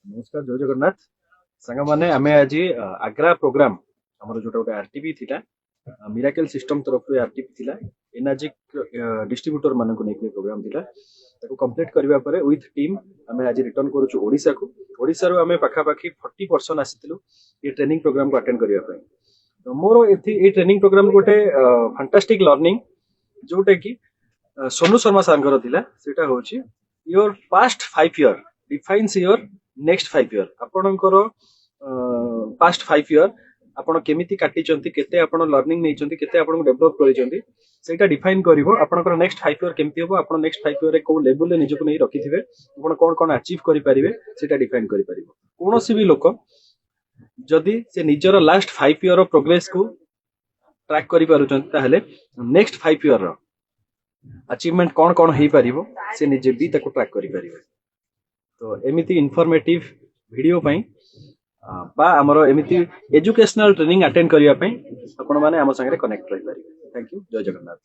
नमस्कार जय जगन्नाथ सांग मैंने आम आज आग्रा प्रोग्राम आमर जो गोटे आरटीपी थिला मिराकल सिस्टम तरफ आरटीपी थिला एनर्जिक डिस्ट्रीब्यूटर मानक नहीं प्रोग्राम थिला ताको कंप्लीट करबा परे विथ टीम आम आज रिटर्न करूछु ओडिसा को ओडिसा रो आमे पाखापाखी 40 पर्सन आसीथिलु ये ट्रेनिंग प्रोग्राम को अटेंड करबा परे तो मोर एथि ए ट्रेनिंग प्रोग्राम गोटे फैंटास्टिक लर्निंग जोटा कि सोनू शर्मा सांगर थिला सेटा होची your past 5 year defines your next 5 year आपणकर पास्ट 5 ईयर आपण केमिति काटिचंती केते आपण लर्निंग नैचंती केते आपण डेवलप करिचंती सेटा डिफाइन करिवो आपणकर नेक्स्ट 5 ईयर केमति होबो आपण नेक्स्ट 5 ईयर रे को लेवल रे निजको नै रखिथिबे आपण कोन कोन अचीव करि परिबे सेटा डिफाइन करि परिबो कोनोसी भी लोक जदि से निजर लास्ट 5 ईयर रो प्रोग्रेस को ट्रैक करि पारुचंती ताहले नेक्स्ट 5 ईयर रो अचीवमेंट कोन कोन हेई परिबो से निजे भी ताको ट्रैक करि परिबे तो एमिति इनफॉर्मेटिव वीडियो पई बा हमरो एमिति एजुकेशनल ट्रेनिंग अटेंड करिया पई आपण माने हम संगे कनेक्ट रहि पारिबे थैंक यू जय जगन्नाथ।